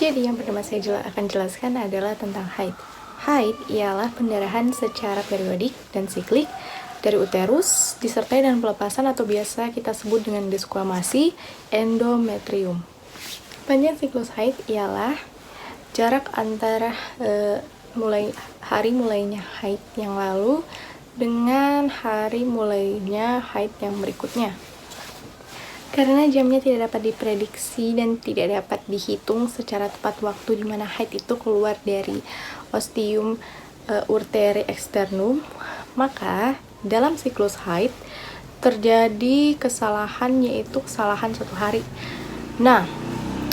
Jadi yang pertama saya akan jelaskan adalah tentang haid. Haid ialah pendarahan secara periodik dan siklik dari uterus disertai dengan pelepasan atau biasa kita sebut dengan desquamasi endometrium. Panjang siklus haid ialah jarak antara hari mulainya haid yang lalu dengan hari mulainya haid yang berikutnya. Karena jamnya tidak dapat diprediksi dan tidak dapat dihitung secara tepat waktu di mana haid itu keluar dari ostium urteri externum, maka dalam siklus haid terjadi kesalahan, yaitu kesalahan 1 hari. Nah,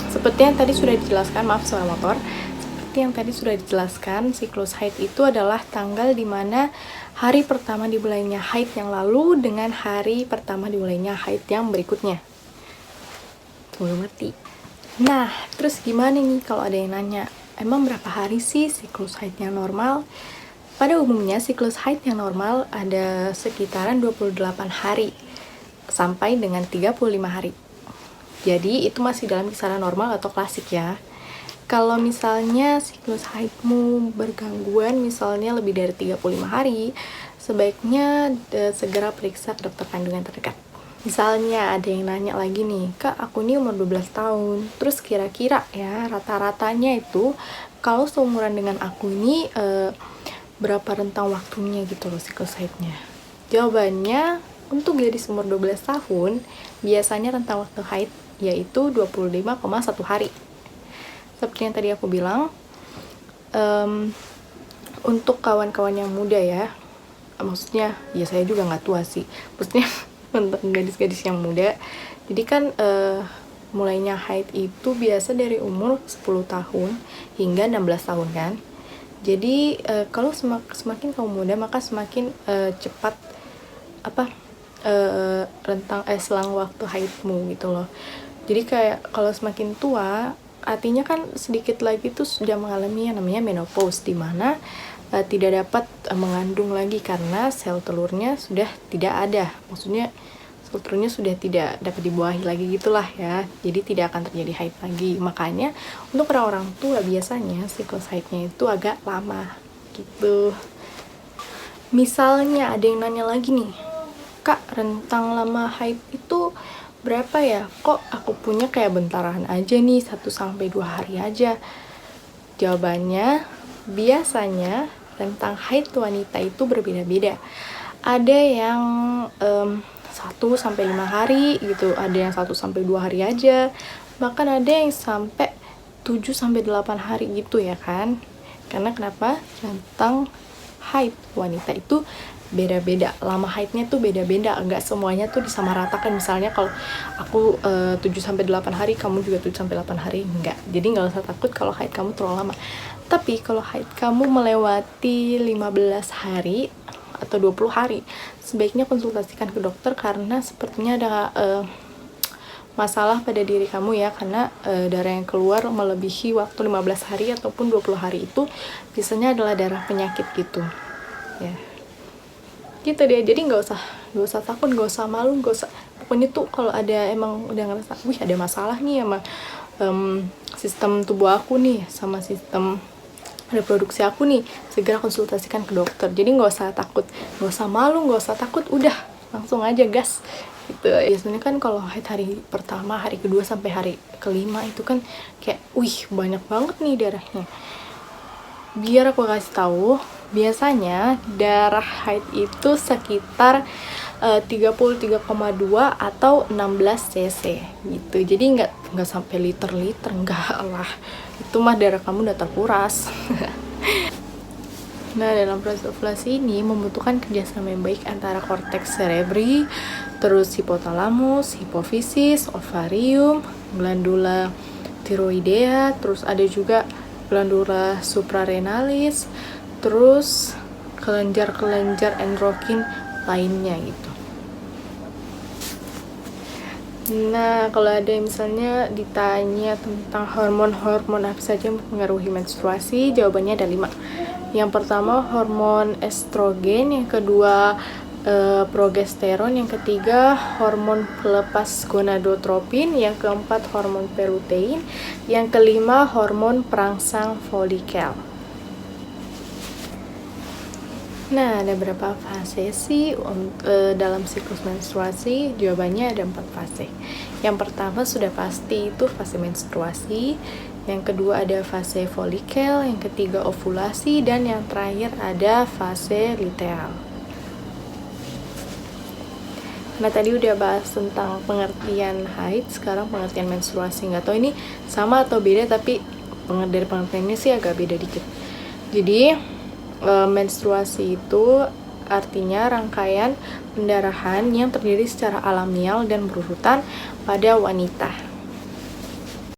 seperti yang tadi sudah dijelaskan, maaf suara motor. Seperti yang tadi sudah dijelaskan, siklus haid itu adalah tanggal di mana hari pertama dimulainya haid yang lalu dengan hari pertama dimulainya haid yang berikutnya. Belum ngerti. Nah, terus gimana nih kalau ada yang nanya, emang berapa hari sih siklus haid yang normal? Pada umumnya siklus haid yang normal ada sekitaran 28 hari sampai dengan 35 hari. Jadi itu masih dalam kisaran normal atau klasik ya. Kalau misalnya siklus haidmu bergangguan, misalnya lebih dari 35 hari, sebaiknya segera periksa ke dokter kandungan terdekat. Misalnya ada yang nanya lagi nih, Kak, aku ini umur 12 tahun, terus kira-kira ya rata-ratanya itu kalau seumuran dengan aku ini berapa rentang waktunya gitu loh siklus haidnya? Jawabannya, untuk gadis umur 12 tahun, biasanya rentang waktu haid yaitu 25,1 hari. Seperti yang tadi aku bilang, untuk kawan-kawan yang muda ya, maksudnya ya saya juga nggak tua sih, maksudnya untuk gadis-gadis yang muda, jadi kan mulainya haid itu biasa dari umur 10 tahun hingga 16 tahun kan. Jadi kalau semakin kamu muda maka semakin cepat selang waktu haidmu gitu loh. Jadi kayak kalau semakin tua artinya kan sedikit lagi tuh sudah mengalami yang namanya menopause, di mana tidak dapat mengandung lagi karena sel telurnya sudah tidak ada, maksudnya sel telurnya sudah tidak dapat dibuahi lagi gitulah ya, jadi tidak akan terjadi haid lagi. Makanya untuk orang-orang tua biasanya siklus haidnya itu agak lama gitu. Misalnya ada yang nanya lagi nih, Kak, rentang lama haid itu berapa ya? Kok aku punya kayak bentaran aja nih, 1-2 hari aja. Jawabannya, biasanya rentang haid wanita itu berbeda-beda. Ada yang 1-5 hari gitu, ada yang 1-2 hari aja, bahkan ada yang sampai 7-8 hari gitu ya kan. Karena kenapa? Rentang haid wanita itu beda-beda, lama haidnya tuh beda-beda, enggak semuanya tuh disamaratakan. Misalnya kalau aku 7-8 hari, kamu juga 7-8 hari, enggak. Jadi nggak usah takut kalau haid kamu terlalu lama. Tapi kalau haid kamu melewati 15 hari atau 20 hari, sebaiknya konsultasikan ke dokter karena sepertinya ada masalah pada diri kamu ya, karena darah yang keluar melebihi waktu 15 hari ataupun 20 hari itu biasanya adalah darah penyakit gitu ya. Gitu deh, jadi nggak usah takut, nggak usah malu, nggak usah, pokoknya tuh kalau ada emang udah ngerasa wih ada masalah nih sama sistem tubuh aku nih, sama sistem reproduksi aku nih, segera konsultasikan ke dokter. Jadi nggak usah takut, nggak usah malu, nggak usah takut, udah langsung aja gas gitu. Biasanya kan kalau haid hari pertama, hari kedua sampai hari kelima itu kan kayak wih banyak banget nih darahnya. Biar aku kasih tahu, biasanya darah haid itu sekitar 33,2 atau 16 cc gitu. Jadi nggak sampai liter-liter, enggak lah, itu mah darah kamu udah terkuras. Nah, dalam proses ovulasi ini membutuhkan kerjasama yang baik antara korteks cerebri, terus hipotalamus, hipofisis, ovarium, glandula tiroidea, terus ada juga glandula suprarenalis, terus kelenjar-kelenjar endokrin lainnya gitu. Nah, kalau ada misalnya ditanya tentang hormon-hormon apa saja yang mempengaruhi menstruasi, jawabannya ada 5. Yang pertama hormon estrogen, yang kedua progesteron, yang ketiga hormon pelepas gonadotropin, yang keempat hormon pelutein, yang kelima hormon perangsang folikel. Nah, ada berapa fase sih dalam siklus menstruasi? Jawabannya ada 4 fase. Yang pertama sudah pasti itu fase menstruasi, yang kedua ada fase folikel, yang ketiga ovulasi, dan yang terakhir ada fase luteal. Nah, tadi udah bahas tentang pengertian haid, sekarang pengertian menstruasi. Nggak tahu ini sama atau beda, tapi dari pengertiannya sih agak beda dikit. Jadi menstruasi itu artinya rangkaian pendarahan yang terdiri secara alamiah dan berurutan pada wanita.